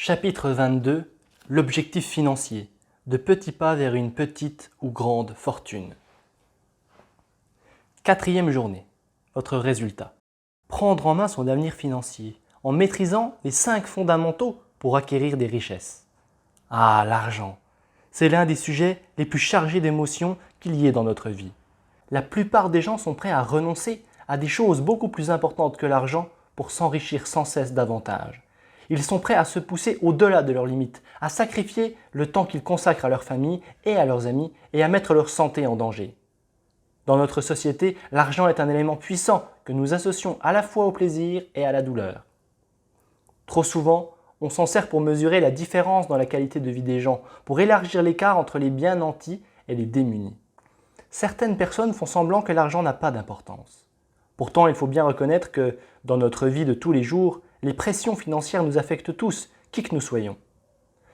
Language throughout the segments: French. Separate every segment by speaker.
Speaker 1: Chapitre 22. L'objectif financier. De petits pas vers une petite ou grande fortune. 4e journée. Votre résultat. Prendre en main son avenir financier en maîtrisant les 5 fondamentaux pour acquérir des richesses. Ah, l'argent. C'est l'un des sujets les plus chargés d'émotions qu'il y ait dans notre vie. La plupart des gens sont prêts à renoncer à des choses beaucoup plus importantes que l'argent pour s'enrichir sans cesse davantage. Ils sont prêts à se pousser au-delà de leurs limites, à sacrifier le temps qu'ils consacrent à leur famille et à leurs amis et à mettre leur santé en danger. Dans notre société, l'argent est un élément puissant que nous associons à la fois au plaisir et à la douleur. Trop souvent, on s'en sert pour mesurer la différence dans la qualité de vie des gens, pour élargir l'écart entre les bien nantis et les démunis. Certaines personnes font semblant que l'argent n'a pas d'importance. Pourtant, il faut bien reconnaître que, dans notre vie de tous les jours, les pressions financières nous affectent tous, qui que nous soyons.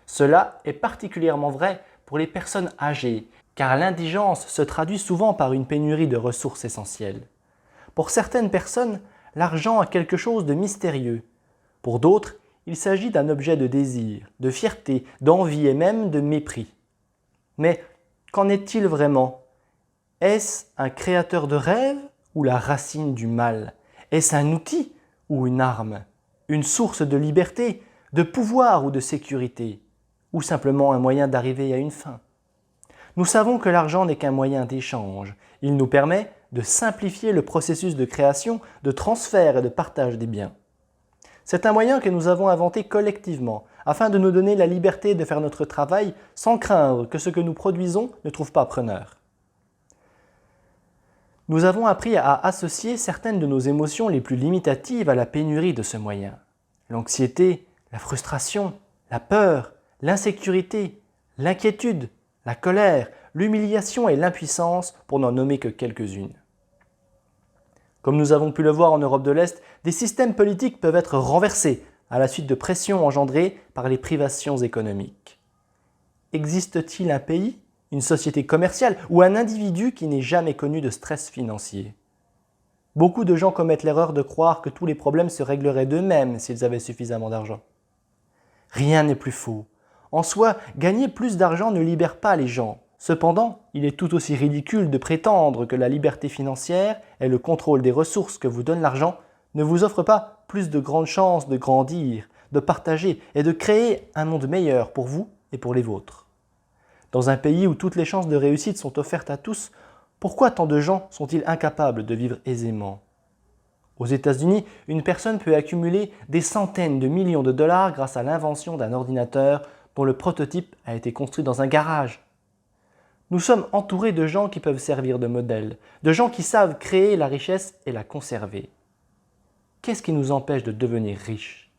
Speaker 1: Cela est particulièrement vrai pour les personnes âgées, car l'indigence se traduit souvent par une pénurie de ressources essentielles. Pour certaines personnes, l'argent a quelque chose de mystérieux. Pour d'autres, il s'agit d'un objet de désir, de fierté, d'envie et même de mépris. Mais qu'en est-il vraiment ? Est-ce un créateur de rêves ou la racine du mal ? Est-ce un outil ou une arme ? Une source de liberté, de pouvoir ou de sécurité ? Ou simplement un moyen d'arriver à une fin ? Nous savons que l'argent n'est qu'un moyen d'échange. Il nous permet de simplifier le processus de création, de transfert et de partage des biens. C'est un moyen que nous avons inventé collectivement, afin de nous donner la liberté de faire notre travail sans craindre que ce que nous produisons ne trouve pas preneur. Nous avons appris à associer certaines de nos émotions les plus limitatives à la pénurie de ce moyen. L'anxiété, la frustration, la peur, l'insécurité, l'inquiétude, la colère, l'humiliation et l'impuissance, pour n'en nommer que quelques-unes. Comme nous avons pu le voir en Europe de l'Est, des systèmes politiques peuvent être renversés à la suite de pressions engendrées par les privations économiques. Existe-t-il un pays, une société commerciale ou un individu qui n'ait jamais connu de stress financier ? Beaucoup de gens commettent l'erreur de croire que tous les problèmes se régleraient d'eux-mêmes s'ils avaient suffisamment d'argent. Rien n'est plus faux. En soi, gagner plus d'argent ne libère pas les gens. Cependant, il est tout aussi ridicule de prétendre que la liberté financière et le contrôle des ressources que vous donne l'argent ne vous offrent pas plus de grandes chances de grandir, de partager et de créer un monde meilleur pour vous et pour les vôtres. Dans un pays où toutes les chances de réussite sont offertes à tous, pourquoi tant de gens sont-ils incapables de vivre aisément ? Aux États-Unis, une personne peut accumuler des centaines de millions de dollars grâce à l'invention d'un ordinateur dont le prototype a été construit dans un garage. Nous sommes entourés de gens qui peuvent servir de modèles, de gens qui savent créer la richesse et la conserver. Qu'est-ce qui nous empêche de devenir riches ?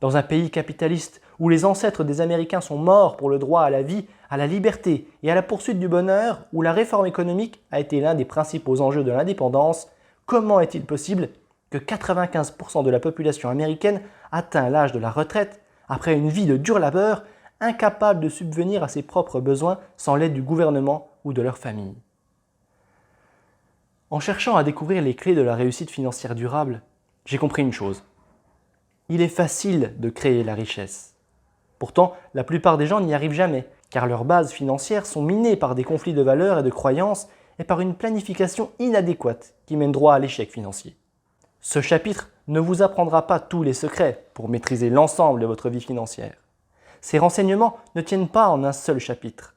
Speaker 1: Dans un pays capitaliste où les ancêtres des Américains sont morts pour le droit à la vie, à la liberté et à la poursuite du bonheur, où la réforme économique a été l'un des principaux enjeux de l'indépendance, comment est-il possible que 95% de la population américaine atteint l'âge de la retraite après une vie de dur labeur, incapable de subvenir à ses propres besoins sans l'aide du gouvernement ou de leur famille ? En cherchant à découvrir les clés de la réussite financière durable, j'ai compris une chose. Il est facile de créer la richesse. Pourtant, la plupart des gens n'y arrivent jamais, car leurs bases financières sont minées par des conflits de valeurs et de croyances et par une planification inadéquate qui mène droit à l'échec financier. Ce chapitre ne vous apprendra pas tous les secrets pour maîtriser l'ensemble de votre vie financière. Ces renseignements ne tiennent pas en un seul chapitre.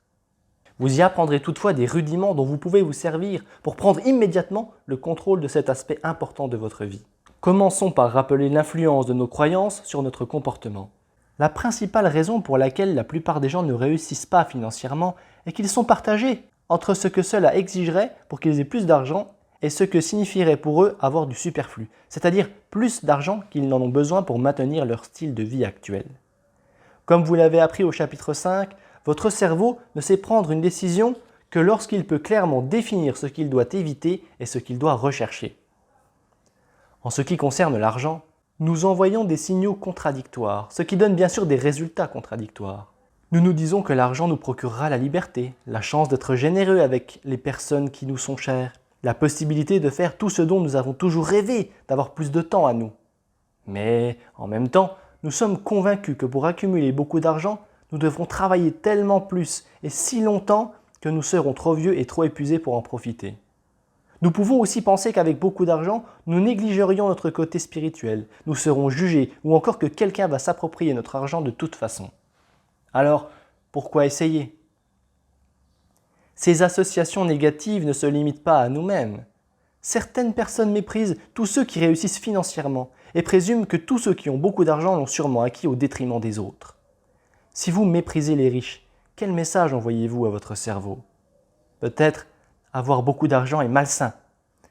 Speaker 1: Vous y apprendrez toutefois des rudiments dont vous pouvez vous servir pour prendre immédiatement le contrôle de cet aspect important de votre vie. Commençons par rappeler l'influence de nos croyances sur notre comportement. La principale raison pour laquelle la plupart des gens ne réussissent pas financièrement est qu'ils sont partagés entre ce que cela exigerait pour qu'ils aient plus d'argent et ce que signifierait pour eux avoir du superflu, c'est-à-dire plus d'argent qu'ils n'en ont besoin pour maintenir leur style de vie actuel. Comme vous l'avez appris au chapitre 5, votre cerveau ne sait prendre une décision que lorsqu'il peut clairement définir ce qu'il doit éviter et ce qu'il doit rechercher. En ce qui concerne l'argent, nous envoyons des signaux contradictoires, ce qui donne bien sûr des résultats contradictoires. Nous nous disons que l'argent nous procurera la liberté, la chance d'être généreux avec les personnes qui nous sont chères, la possibilité de faire tout ce dont nous avons toujours rêvé, d'avoir plus de temps à nous. Mais en même temps, nous sommes convaincus que pour accumuler beaucoup d'argent, nous devrons travailler tellement plus et si longtemps que nous serons trop vieux et trop épuisés pour en profiter. Nous pouvons aussi penser qu'avec beaucoup d'argent, nous négligerions notre côté spirituel, nous serons jugés ou encore que quelqu'un va s'approprier notre argent de toute façon. Alors, pourquoi essayer ? Ces associations négatives ne se limitent pas à nous-mêmes. Certaines personnes méprisent tous ceux qui réussissent financièrement et présument que tous ceux qui ont beaucoup d'argent l'ont sûrement acquis au détriment des autres. Si vous méprisez les riches, quel message envoyez-vous à votre cerveau ? Peut-être avoir beaucoup d'argent est malsain.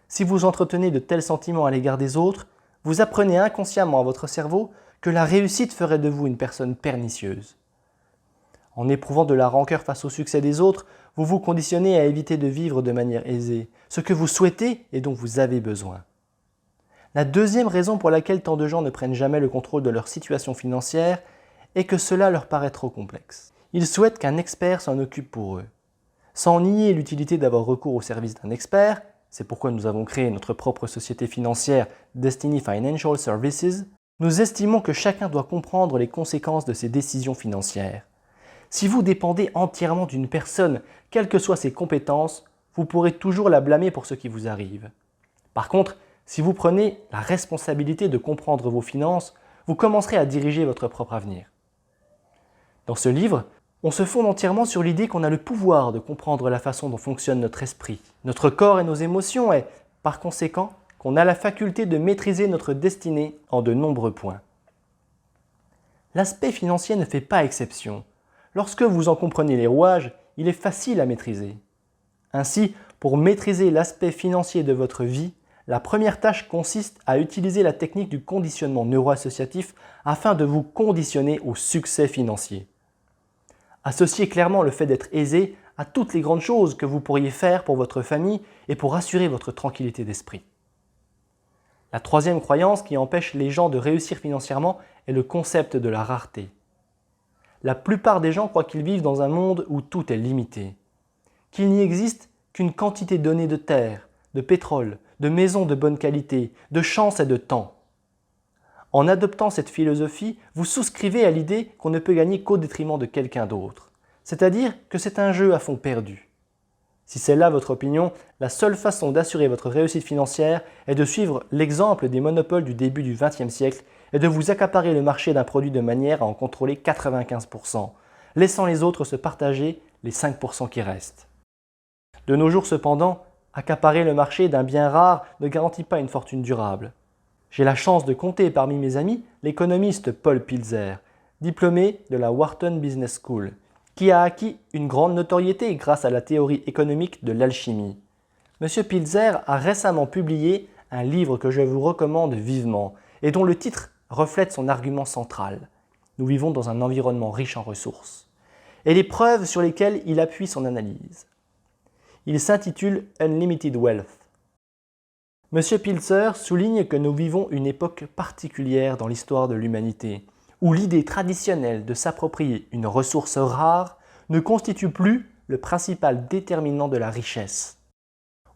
Speaker 1: Si vous entretenez de tels sentiments à l'égard des autres, vous apprenez inconsciemment à votre cerveau que la réussite ferait de vous une personne pernicieuse. En éprouvant de la rancœur face au succès des autres, vous vous conditionnez à éviter de vivre de manière aisée, ce que vous souhaitez et dont vous avez besoin. La deuxième raison pour laquelle tant de gens ne prennent jamais le contrôle de leur situation financière est que cela leur paraît trop complexe. Ils souhaitent qu'un expert s'en occupe pour eux. Sans nier l'utilité d'avoir recours au service d'un expert, c'est pourquoi nous avons créé notre propre société financière Destiny Financial Services, nous estimons que chacun doit comprendre les conséquences de ses décisions financières. Si vous dépendez entièrement d'une personne, quelles que soient ses compétences, vous pourrez toujours la blâmer pour ce qui vous arrive. Par contre, si vous prenez la responsabilité de comprendre vos finances, vous commencerez à diriger votre propre avenir. Dans ce livre, on se fonde entièrement sur l'idée qu'on a le pouvoir de comprendre la façon dont fonctionne notre esprit, notre corps et nos émotions et, par conséquent, qu'on a la faculté de maîtriser notre destinée en de nombreux points. L'aspect financier ne fait pas exception. Lorsque vous en comprenez les rouages, il est facile à maîtriser. Ainsi, pour maîtriser l'aspect financier de votre vie, la première tâche consiste à utiliser la technique du conditionnement neuroassociatif afin de vous conditionner au succès financier. Associez clairement le fait d'être aisé à toutes les grandes choses que vous pourriez faire pour votre famille et pour assurer votre tranquillité d'esprit. La troisième croyance qui empêche les gens de réussir financièrement est le concept de la rareté. La plupart des gens croient qu'ils vivent dans un monde où tout est limité, qu'il n'y existe qu'une quantité donnée de terre, de pétrole, de maisons de bonne qualité, de chance et de temps. En adoptant cette philosophie, vous souscrivez à l'idée qu'on ne peut gagner qu'au détriment de quelqu'un d'autre, c'est-à-dire que c'est un jeu à fond perdu. Si c'est là votre opinion, la seule façon d'assurer votre réussite financière est de suivre l'exemple des monopoles du début du XXe siècle et de vous accaparer le marché d'un produit de manière à en contrôler 95%, laissant les autres se partager les 5% qui restent. De nos jours cependant, accaparer le marché d'un bien rare ne garantit pas une fortune durable. J'ai la chance de compter parmi mes amis l'économiste Paul Pilzer, diplômé de la Wharton Business School, qui a acquis une grande notoriété grâce à la théorie économique de l'alchimie. M. Pilzer a récemment publié un livre que je vous recommande vivement et dont le titre reflète son argument central. Nous vivons dans un environnement riche en ressources. Et les preuves sur lesquelles il appuie son analyse. Il s'intitule Unlimited Wealth. M. Pilzer souligne que nous vivons une époque particulière dans l'histoire de l'humanité, où l'idée traditionnelle de s'approprier une ressource rare ne constitue plus le principal déterminant de la richesse.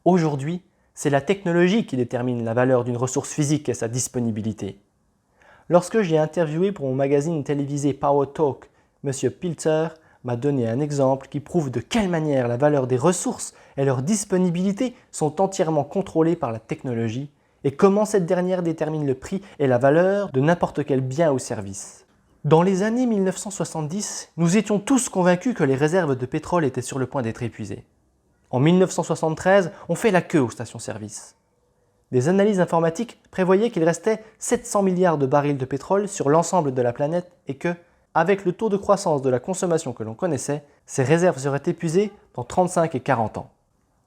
Speaker 1: Aujourd'hui, c'est la technologie qui détermine la valeur d'une ressource physique et sa disponibilité. Lorsque j'ai interviewé pour mon magazine télévisé Power Talk, M. Pilzer m'a donné un exemple qui prouve de quelle manière la valeur des ressources et leur disponibilité sont entièrement contrôlées par la technologie et comment cette dernière détermine le prix et la valeur de n'importe quel bien ou service. Dans les années 1970, nous étions tous convaincus que les réserves de pétrole étaient sur le point d'être épuisées. En 1973, on fait la queue aux stations-service. Des analyses informatiques prévoyaient qu'il restait 700 milliards de barils de pétrole sur l'ensemble de la planète et que, avec le taux de croissance de la consommation que l'on connaissait, ces réserves seraient épuisées dans 35 et 40 ans.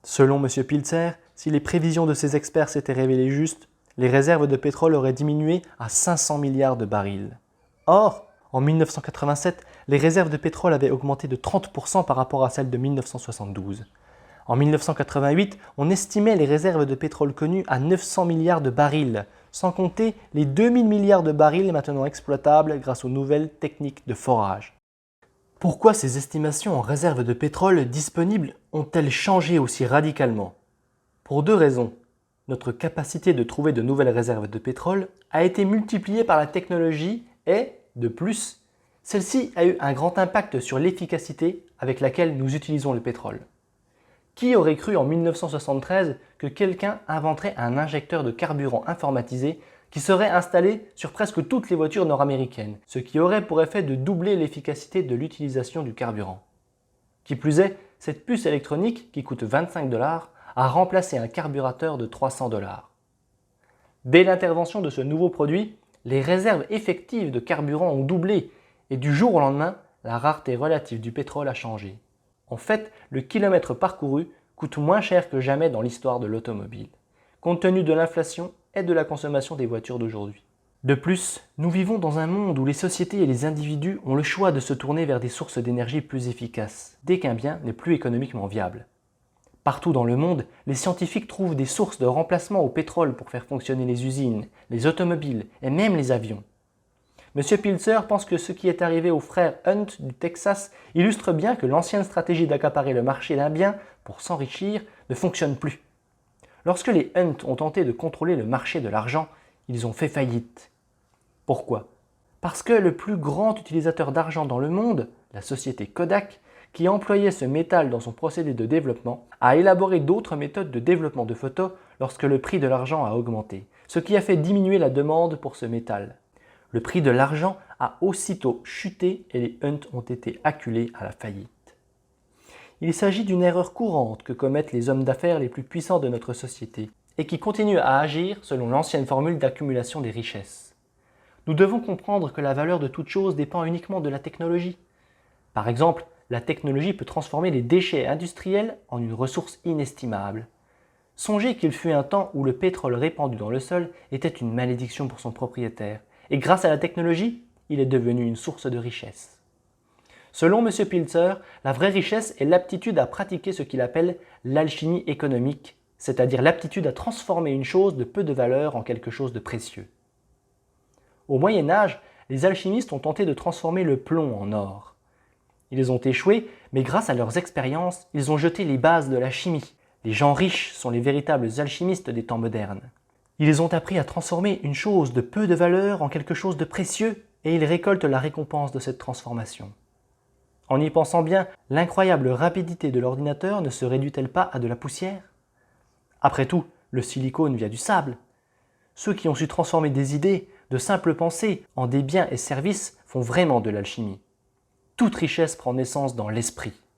Speaker 1: Selon M. Pilzer, si les prévisions de ces experts s'étaient révélées justes, les réserves de pétrole auraient diminué à 500 milliards de barils. Or, en 1987, les réserves de pétrole avaient augmenté de 30% par rapport à celles de 1972. En 1988, on estimait les réserves de pétrole connues à 900 milliards de barils, sans compter les 2000 milliards de barils maintenant exploitables grâce aux nouvelles techniques de forage. Pourquoi ces estimations en réserves de pétrole disponibles ont-elles changé aussi radicalement ? Pour deux raisons. Notre capacité de trouver de nouvelles réserves de pétrole a été multipliée par la technologie et De plus, celle-ci a eu un grand impact sur l'efficacité avec laquelle nous utilisons le pétrole. Qui aurait cru en 1973 que quelqu'un inventerait un injecteur de carburant informatisé qui serait installé sur presque toutes les voitures nord-américaines, ce qui aurait pour effet de doubler l'efficacité de l'utilisation du carburant. Qui plus est, cette puce électronique, qui coûte 25 $, a remplacé un carburateur de 300 $. Dès l'intervention de ce nouveau produit, les réserves effectives de carburant ont doublé et du jour au lendemain, la rareté relative du pétrole a changé. En fait, le kilomètre parcouru coûte moins cher que jamais dans l'histoire de l'automobile, compte tenu de l'inflation et de la consommation des voitures d'aujourd'hui. De plus, nous vivons dans un monde où les sociétés et les individus ont le choix de se tourner vers des sources d'énergie plus efficaces, dès qu'un bien n'est plus économiquement viable. Partout dans le monde, les scientifiques trouvent des sources de remplacement au pétrole pour faire fonctionner les usines, les automobiles et même les avions. M. Pilzer pense que ce qui est arrivé aux frères Hunt du Texas illustre bien que l'ancienne stratégie d'accaparer le marché d'un bien pour s'enrichir ne fonctionne plus. Lorsque les Hunt ont tenté de contrôler le marché de l'argent, ils ont fait faillite. Pourquoi? Parce que le plus grand utilisateur d'argent dans le monde, la société Kodak, qui employait ce métal dans son procédé de développement, a élaboré d'autres méthodes de développement de photos lorsque le prix de l'argent a augmenté, ce qui a fait diminuer la demande pour ce métal. Le prix de l'argent a aussitôt chuté et les Hunt ont été acculés à la faillite. Il s'agit d'une erreur courante que commettent les hommes d'affaires les plus puissants de notre société et qui continuent à agir selon l'ancienne formule d'accumulation des richesses. Nous devons comprendre que la valeur de toute chose dépend uniquement de la technologie. Par exemple, la technologie peut transformer les déchets industriels en une ressource inestimable. Songez qu'il fut un temps où le pétrole répandu dans le sol était une malédiction pour son propriétaire, et grâce à la technologie, il est devenu une source de richesse. Selon M. Pilzer, la vraie richesse est l'aptitude à pratiquer ce qu'il appelle l'alchimie économique, c'est-à-dire l'aptitude à transformer une chose de peu de valeur en quelque chose de précieux. Au Moyen Âge, les alchimistes ont tenté de transformer le plomb en or. Ils ont échoué, mais grâce à leurs expériences, ils ont jeté les bases de la chimie. Les gens riches sont les véritables alchimistes des temps modernes. Ils ont appris à transformer une chose de peu de valeur en quelque chose de précieux et ils récoltent la récompense de cette transformation. En y pensant bien, l'incroyable rapidité de l'ordinateur ne se réduit-elle pas à de la poussière? Après tout, le silicone vient du sable. Ceux qui ont su transformer des idées, de simples pensées, en des biens et services font vraiment de l'alchimie. Toute richesse prend naissance dans l'esprit.